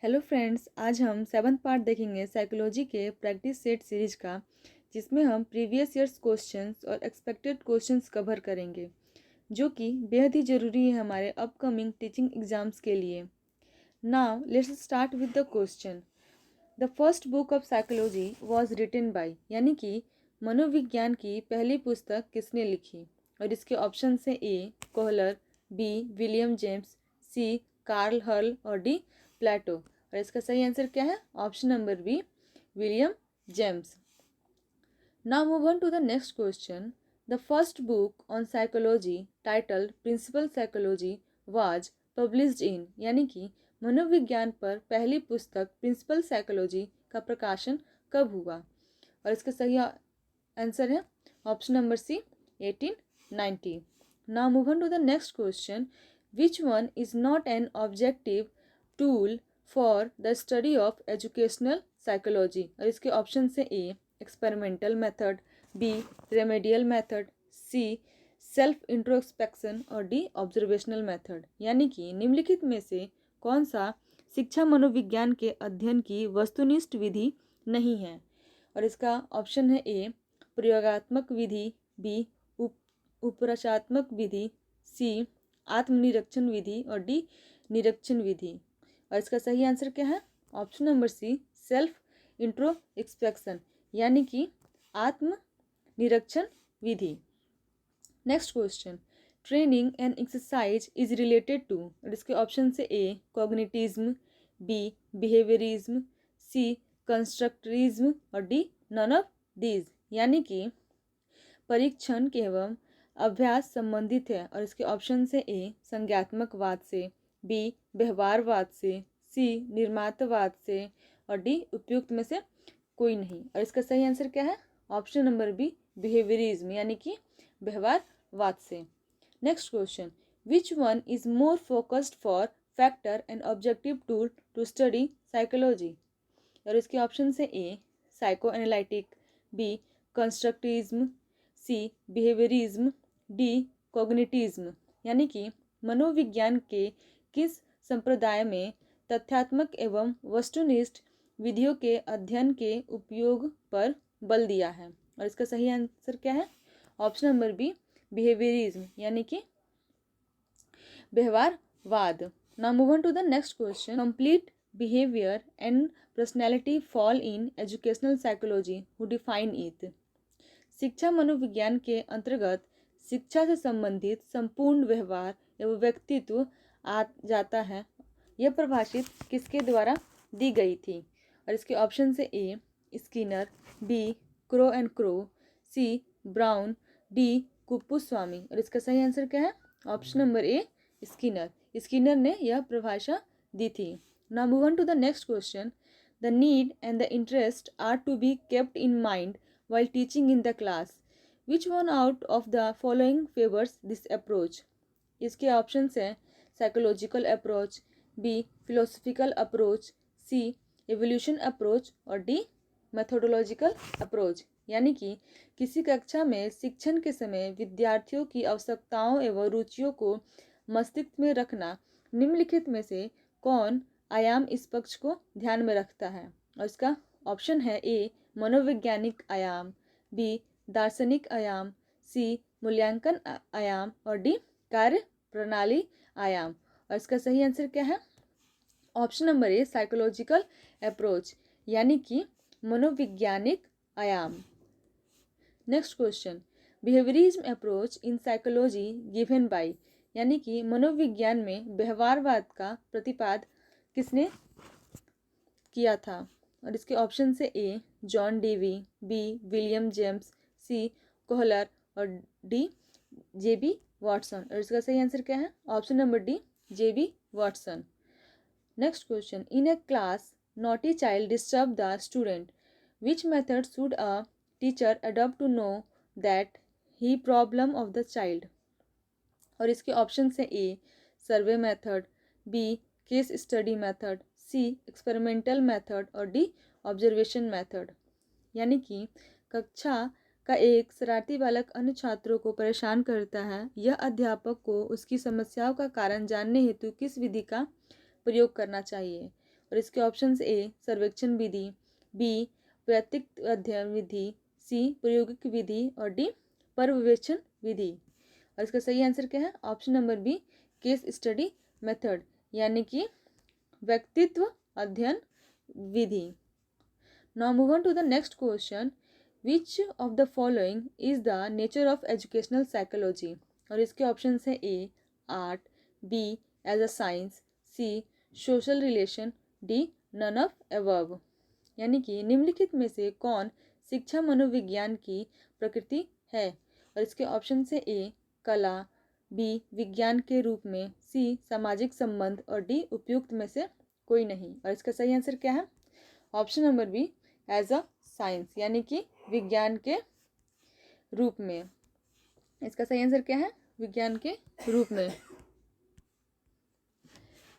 Hello friends, आज हम 7th part देखेंगे साइकोलॉजी के प्रैक्टिस सेट सीरीज का, जिसमें हम प्रीवियस ईयर्स क्वेश्चंस और एक्सपेक्टेड क्वेश्चंस कवर करेंगे, जो कि बेहद ही ज़रूरी है हमारे अपकमिंग टीचिंग एग्जाम्स के लिए। Now let's start with the question. The first book of psychology was written by, यानी कि मनोविज्ञान की पहली पुस्तक किसने लिखी? और इसके ऑप्शन है A Kohler, B William James, C Carl Hurl और डी प्लेटो। और इसका सही आंसर क्या है? Option number B William James. Now move on to the next question. The first book on psychology titled Principal Psychology was published in, यानी कि मनोविज्ञान पर पहली पुस्तक प्रिंसिपल साइकोलॉजी का प्रकाशन कब हुआ? और इसका सही आंसर है option number C 1890। Now move on to the next question. Which one is not an objective tool for the study of educational psychology? और इसके ऑप्शन से A experimental method, B remedial method, C self introspection और D observational method. यानी कि निम्नलिखित में से कौन सा शिक्षा मनोविज्ञान के अध्ययन की वस्तुनिष्ठ विधि नहीं है? और इसका ऑप्शन है ए प्रयोगात्मक विधि, बी उपरचात्मक विधि, सी आत्मनिरीक्षण विधि और डी निरीक्षण विधि। और इसका सही आंसर क्या है? Option number C self introspection, यानी कि आत्म निरीक्षण विधि। Next question. Training and exercise is related to, और इसके ऑप्शन से A cognitivism, B behaviourism, C constructivism और डी नन ऑफ दीज। यानी कि परीक्षण एवं अभ्यास संबंधित है। और इसके ऑप्शन से ए संज्ञात्मकवाद से, बी व्यवहारवाद से, सी निर्मातावाद से और डी उपयुक्त में से कोई नहीं। और इसका सही आंसर क्या है? ऑप्शन नंबर बी बिहेवियरिज्म, यानी कि व्यवहारवाद से। Next question. Which one is more focused for factor and objective tool to study psychology? और इसके ऑप्शन से A psychoanalytic, B constructivism, C behaviourism, D cognitism. यानी कि मनोविज्ञान के किस संप्रदाय में तथ्यात्मक एवं वस्तुनिष्ठ विधियों के अध्ययन के उपयोग पर बल दिया है? और इसका सही आंसर क्या है? ऑप्शन नंबर बी बिहेवियरिज्म, यानी कि व्यवहारवाद। Now move on to the next question. Complete behaviour and personality fall in educational psychology, who define it? शिक्षा मनोविज्ञान के अंतर्गत शिक्षा से संबंधित संपूर्ण व्यवहार एवं व्यक्तित्व आ जाता है। यह परिभाषित किसके द्वारा दी गई थी? और इसके ऑप्शन से A Skinner, B Crow and Crow, C Brown, D Kuppuswamy. और इसका सही आंसर क्या है? Option number A Skinner. Skinner ने यह परिभाषा दी थी। Now move on to the next question. The need and the interest are to be kept in mind while teaching in the class. Which one out of the following favors this approach? इसके option है psychological approach, B philosophical approach, C evolution approach और D methodological approach. यानी कि किसी कक्षा में शिक्षण के समय विद्यार्थियों की आवश्यकताओं एवं रुचियों को मस्तिष्क में रखना निम्नलिखित में से कौन आयाम इस पक्ष को ध्यान में रखता है? और इसका ऑप्शन है ए मनोवैज्ञानिक आयाम, बी दार्शनिक आयाम, सी मूल्यांकन आयाम और डी कार्य प्रणाली आयाम। और इसका सही आंसर क्या है? ऑप्शन नंबर ए साइकोलॉजिकल अप्रोच, यानी कि मनोवैज्ञानिक आयाम। Next question. Behaviourism approach in psychology given by, यानी कि मनोविज्ञान में व्यवहारवाद का प्रतिपाद किसने किया था? और इसके ऑप्शन से A John Dewey, B William James, C Kohler और डी जेबी वॉटसन। और इसका सही आंसर क्या है? Option number D JB Watson. Next question. In a class naughty child disturb the student, which method should a teacher adopt to know that he problem of the child? और इसके option से A survey method, B case study method, C experimental method और D observation method. यानी कि कक्षा का एक शरारती बालक अन्य छात्रों को परेशान करता है। यह अध्यापक को उसकी समस्याओं का कारण जानने हेतु किस विधि का प्रयोग करना चाहिए? और इसके ऑप्शंस ए सर्वेक्षण विधि, बी व्यतिरिक्त अध्ययन विधि, सी प्रायोगिक विधि और डी पर्यवेक्षण विधि। और इसका सही आंसर क्या है? Option number B case study method, यानी कि व्यक्तित्व अध्ययन विधि। Now move on to the next question, which of the following is the nature of educational psychology. और इसके ऑप्शन है A art, B as a science, C social relation, D none of above. यानी कि निम्नलिखित में से कौन शिक्षा मनोविज्ञान की प्रकृति है। और इसके ऑप्शन से ए कला, बी विज्ञान के रूप में, सी सामाजिक संबंध और डी उपयुक्त में से कोई नहीं। और इसका सही आंसर क्या है? Option number B as a science, यानी कि विज्ञान के रूप में। इसका सही आंसर क्या है? विज्ञान के रूप में।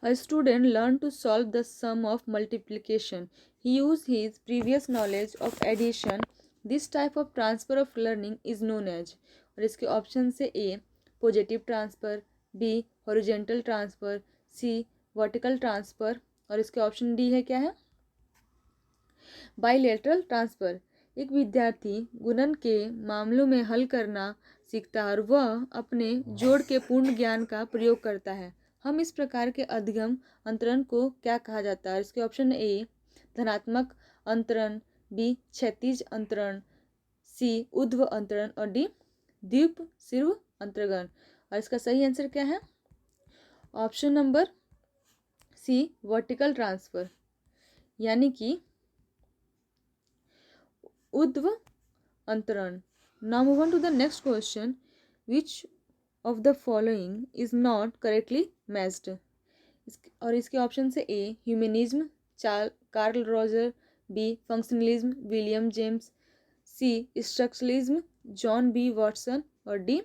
A student learned to solve the sum of multiplication. He used his previous knowledge of addition. This type of transfer of learning is known as। और इसके ऑप्शन से A positive transfer, B horizontal transfer, C vertical transfer और इसके option D है क्या है? Bilateral transfer. एक विद्यार्थी गुणन के मामलों में हल करना सीखता है और वह अपने जोड़ के पूर्ण ज्ञान का प्रयोग करता है। हम इस प्रकार के अधिगम अंतरण को क्या कहा जाता है? इसके ऑप्शन ए धनात्मक अंतरण, बी क्षैतिज अंतरण, सी ऊर्ध्व अंतरण और डी द्वीप सिर्व अंतरण। और इसका सही आंसर क्या है? Option number C vertical transfer, यानी कि ऊर्ध्व अंतरण। Now move on to the next question, which of the following is not correctly matched. और इसके ऑप्शन से A humanism Carl Roger, B functionalism William James, C structuralism John B Watson और D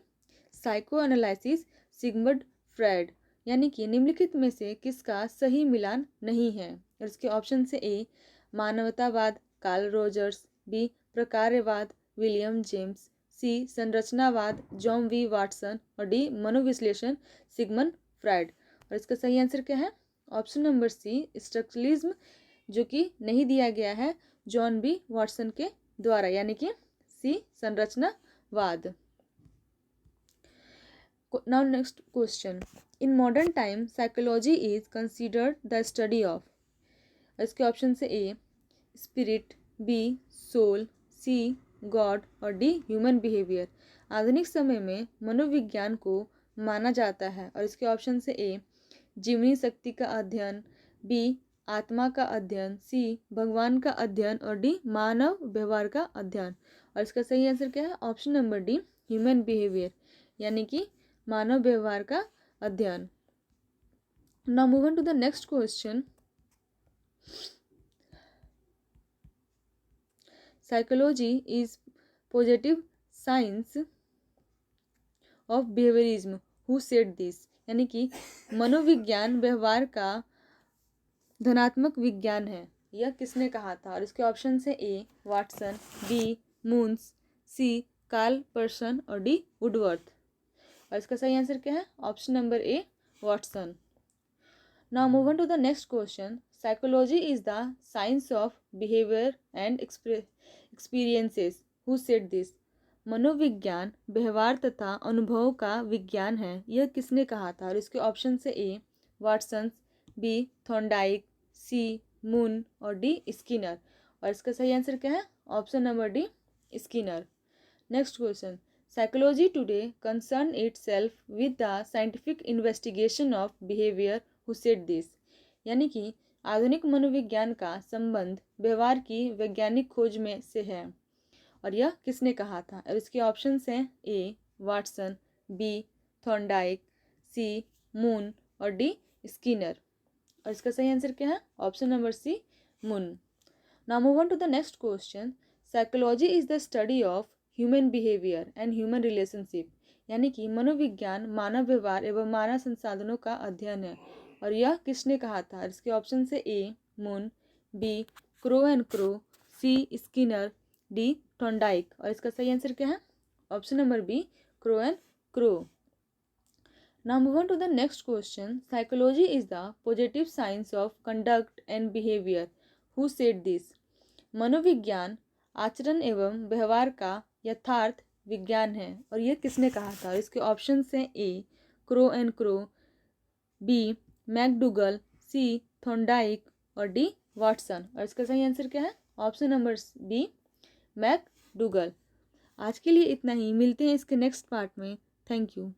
psychoanalysis Sigmund Freud. यानी कि निम्नलिखित में से किसका सही मिलान नहीं है। और इसके ऑप्शन से ए मानवतावाद कार्ल रोजर्स, बी प्रकार्यवाद विलियम जेम्स, सी संरचनावाद जॉन वी वाटसन और डी मनोविश्लेषण सिगमंड फ्रायड। और इसका सही आंसर क्या है? ऑप्शन नंबर सी स्ट्रक्चरलिज्म, जो कि नहीं दिया गया है जॉन बी वाटसन के द्वारा, यानी कि सी संरचनावाद। Now next question, in modern time psychology is considered the study of. इसके ऑप्शन से A spirit, B soul, C God और डी ह्यूमन बिहेवियर। आधुनिक समय में मनोविज्ञान को माना जाता है। और इसके ऑप्शन से ए जीवनी शक्ति का अध्ययन, बी आत्मा का अध्ययन, सी भगवान का अध्ययन और डी मानव व्यवहार का अध्ययन। और इसका सही आंसर क्या है? Option number D human behaviour, यानी कि मानव व्यवहार का अध्ययन। Now move on to the next question, psychology is positive science of behaviourism, who said this. यानी कि मनोविज्ञान व्यवहार का धनात्मक विज्ञान है, यह किसने कहा था? और इसके ऑप्शन है A Watson, B Munns, C Karl Pearson और डी वुडवर्थ। और इसका सही आंसर क्या है? Option number A Watson. Now move on to the next question, psychology is the science of behaviour and experiences, who said this. मनोविज्ञान व्यवहार तथा अनुभवों का विज्ञान है, यह किसने कहा था? और इसके ऑप्शन से ए Watson, B Thorndike, C Munn और डी स्किनर। और इसका सही आंसर क्या है? Option number D Skinner. Next question, psychology today concern itself with the scientific investigation of behaviour, who said this. यानी कि आधुनिक मनोविज्ञान का संबंध व्यवहार की वैज्ञानिक खोज में से है, और यह किसने कहा था? और इसके ऑप्शन हैं A Watson, B Thorndike, C Munn और डी स्किनर। और इसका सही आंसर क्या है? Option number C Munn. Now move on to the next question, psychology is the study of human behaviour and human relationship. यानी कि मनोविज्ञान मानव व्यवहार एवं मानव संसाधनों का अध्ययन है, और यह किसने कहा था? और इसके ऑप्शन से A Moon, B Crow and Crow, C Skinner, D Thorndike. और इसका सही आंसर क्या है? Option number B Crow and Crow. Now move on to the next question. Psychology is the positive science of conduct and behavior. Who said this? मनोविज्ञान आचरण एवं व्यवहार का यथार्थ विज्ञान है। और ये किसने कहा था? इसके ऑप्शंस हैं A Crow and Crow, B McDougall, C Thorndike और डी वाटसन। और इसका सही आंसर क्या है? Option number B McDougall. आज के लिए इतना ही, मिलते हैं इसके नेक्स्ट पार्ट में। Thank you.